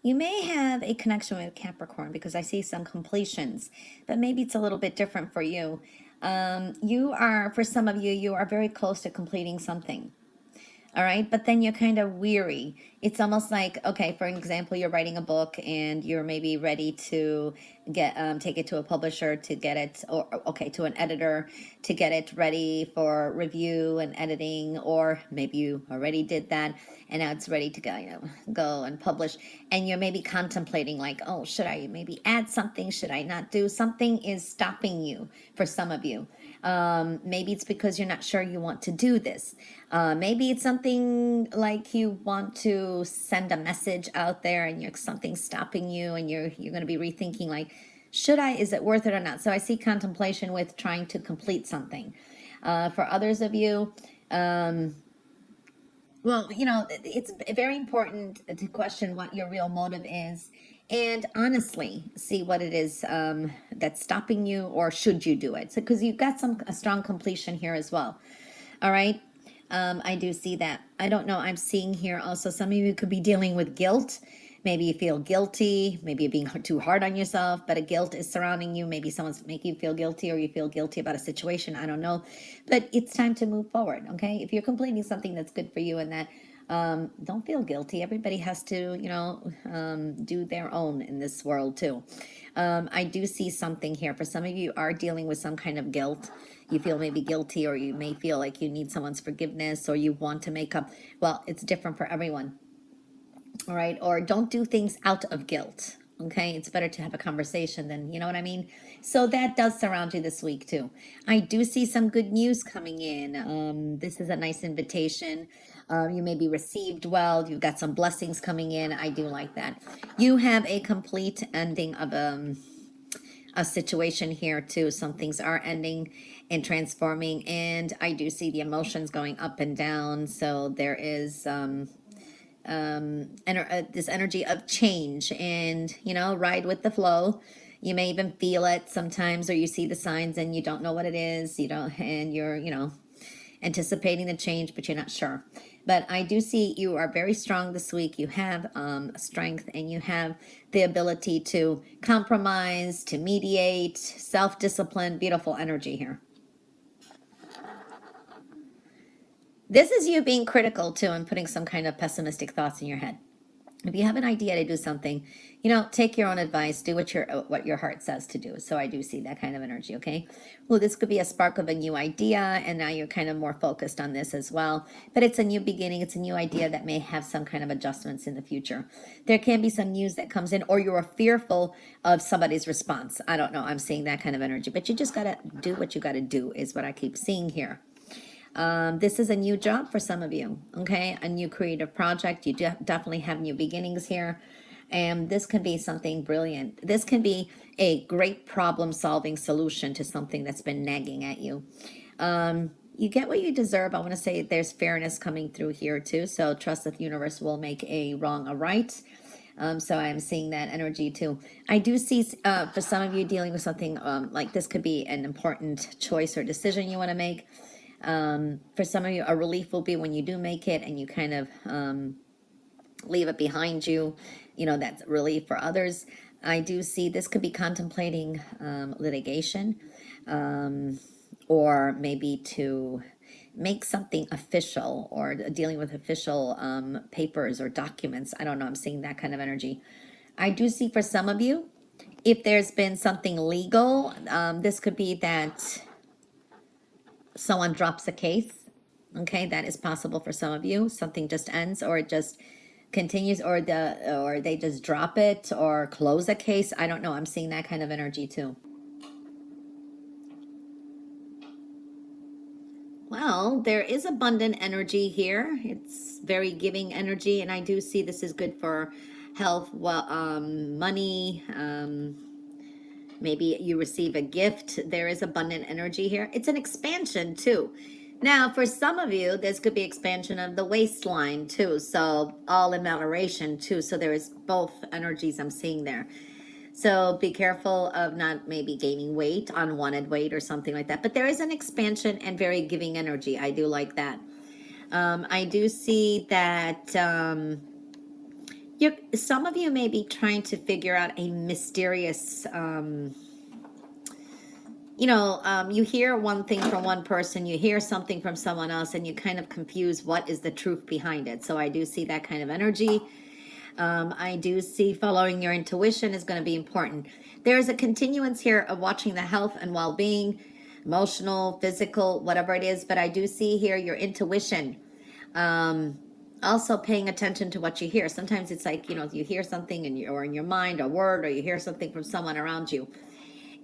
you may have a connection with Capricorn because I see some completions, but maybe it's a little bit different for you. You are, for some of you, you are very close to completing something. All right, but then you're kind of weary. It's almost like, okay, for example, you're writing a book and you're maybe ready to get take it to a publisher to get it, or okay, to an editor to get it ready for review and editing, or maybe you already did that and now it's ready to go, go and publish, and you're maybe contemplating like, oh, should I maybe add something? Should I not do something? Is stopping you for some of you. Maybe it's because you're not sure you want to do this. Maybe it's something like you want to send a message out there and you're something stopping you, and you're going to be rethinking like, should I, is it worth it or not? So I see contemplation with trying to complete something. For others of you, well, it's very important to question what your real motive is and honestly see what it is that's stopping you, or should you do it? So, because you've got a strong completion here as well. All right. I do see that. I don't know. I'm seeing here also some of you could be dealing with guilt. Maybe you feel guilty. Maybe you're being too hard on yourself, but a guilt is surrounding you. Maybe someone's making you feel guilty, or you feel guilty about a situation. I don't know. But it's time to move forward, okay? If you're completing something that's good for you and that, don't feel guilty. Everybody has to, do their own in this world too. I do see something here. For some of you are dealing with some kind of guilt. You feel maybe guilty, or you may feel like you need someone's forgiveness, or you want to make up. Well, it's different for everyone. All right. Or don't do things out of guilt. Okay. It's better to have a conversation than, you know what I mean? So that does surround you this week too. I do see some good news coming in. This is a nice invitation. You may be received well. You've got some blessings coming in. I do like that. You have a complete ending of a situation here too. Some things are ending and transforming, and I do see the emotions going up and down. So there is this energy of change, and ride with the flow. You may even feel it sometimes, or you see the signs and you don't know what it is. And you're anticipating the change, but you're not sure. But I do see you are very strong this week. You have strength, and you have the ability to compromise, to mediate, self-discipline. Beautiful energy here. This is you being critical too, and putting some kind of pessimistic thoughts in your head. If you have an idea to do something, take your own advice, do what your heart says to do. So I do see that kind of energy, okay? Well, this could be a spark of a new idea, and now you're kind of more focused on this as well. But it's a new beginning. It's a new idea that may have some kind of adjustments in the future. There can be some news that comes in, or you're fearful of somebody's response. I don't know. I'm seeing that kind of energy. But you just got to do what you got to do is what I keep seeing here. This is a new job for some of you, okay? A new creative project. You definitely have new beginnings here. And this can be something brilliant. This can be a great problem-solving solution to something that's been nagging at you. You get what you deserve. I want to say there's fairness coming through here too. So trust that the universe will make a wrong a right. So I'm seeing that energy too. I do see for some of you dealing with something like this could be an important choice or decision you want to make. For some of you, a relief will be when you do make it and you kind of leave it behind you. That's relief. For others, I do see this could be contemplating litigation, or maybe to make something official, or dealing with official papers or documents. I don't know. I'm seeing that kind of energy. I do see for some of you, if there's been something legal, this could be that someone drops a case. Okay, that is possible for some of you. Something just ends, or it just continues, or they just drop it or close a case. I don't know. I'm seeing that kind of energy too. Well, there is abundant energy here. It's very giving energy, and I do see this is good for health, money. Maybe you receive a gift. There is abundant energy here. It's an expansion too. Now, for some of you, this could be expansion of the waistline too. So all in moderation too. So there is both energies I'm seeing there. So be careful of not maybe gaining weight, unwanted weight or something like that. But there is an expansion and very giving energy. I do like that. I do see that Some of you may be trying to figure out a mysterious, you hear one thing from one person, you hear something from someone else, and you kind of confuse what is the truth behind it. So I do see that kind of energy. I do see following your intuition is going to be important. There's a continuance here of watching the health and well-being, emotional, physical, whatever it is. But I do see here your intuition. Also paying attention to what you hear. Sometimes it's like, you hear something or in your mind, a word, or you hear something from someone around you.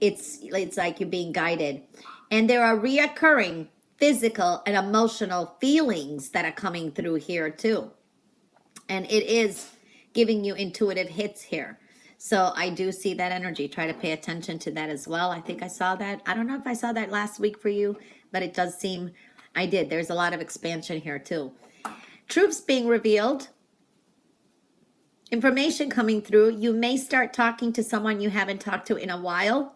It's like you're being guided. And there are reoccurring physical and emotional feelings that are coming through here too. And it is giving you intuitive hits here. So I do see that energy. Try to pay attention to that as well. I think I saw that. I don't know if I saw that last week for you, but it does seem I did. There's a lot of expansion here too. Truths being revealed. Information coming through. You may start talking to someone you haven't talked to in a while.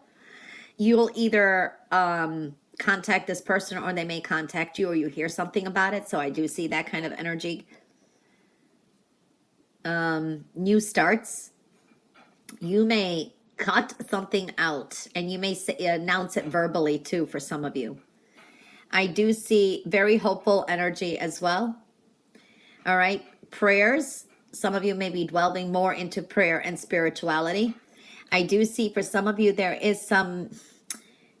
You'll either contact this person or they may contact you or you hear something about it. So I do see that kind of energy. New starts. You may cut something out and you may announce it verbally too for some of you. I do see very hopeful energy as well. All right. Prayers. Some of you may be delving more into prayer and spirituality. I do see for some of you there is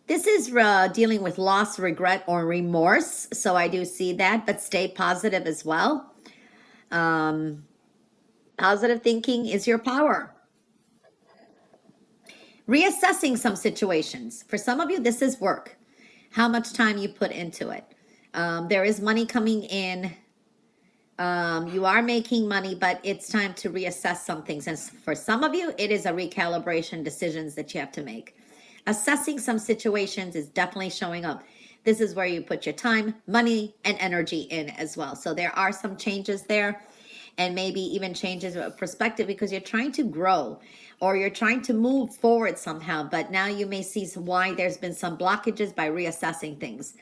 this is dealing with loss, regret, or remorse. So I do see that, but stay positive as well. Positive thinking is your power. Reassessing some situations. For some of you, this is work. How much time you put into it. There is money coming in. You are making money, but it's time to reassess some things. And for some of you, it is a recalibration decisions that you have to make. Assessing some situations is definitely showing up. This is where you put your time, money, and energy in as well. So there are some changes there, and maybe even changes of perspective because you're trying to grow or you're trying to move forward somehow. But now you may see why there's been some blockages by reassessing things.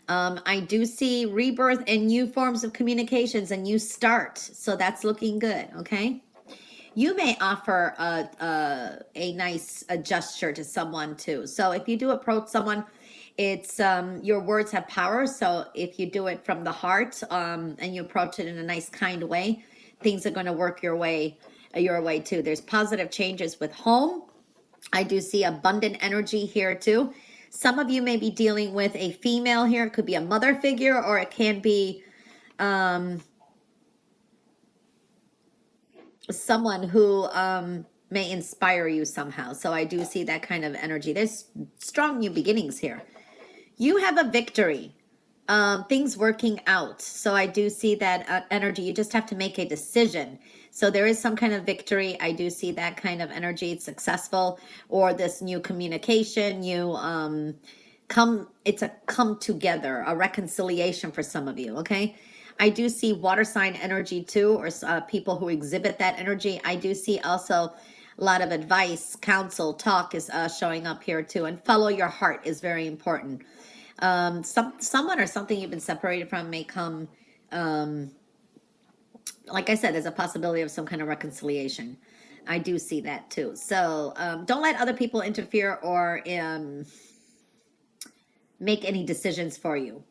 I do see rebirth and new forms of communications, a new start. So that's looking good, okay? You may offer a nice gesture to someone too. So if you do approach someone, it's your words have power. So if you do it from the heart and you approach it in a nice, kind way, things are going to work your way too. There's positive changes with home. I do see abundant energy here too. Some of you may be dealing with a female here. It could be a mother figure, or it can be someone who may inspire you somehow. So I do see that kind of energy. There's strong new beginnings here. You have a victory. Things working out. So I do see that energy. You just have to make a decision. So there is some kind of victory. I do see that kind of energy. It's successful, or this new communication, it's a come together, a reconciliation for some of you. Okay. I do see water sign energy too, or people who exhibit that energy. I do see also a lot of advice, counsel, talk is showing up here too. And follow your heart is very important. Someone or something you've been separated from may come, like I said, there's a possibility of some kind of reconciliation. I do see that too. So don't let other people interfere or make any decisions for you.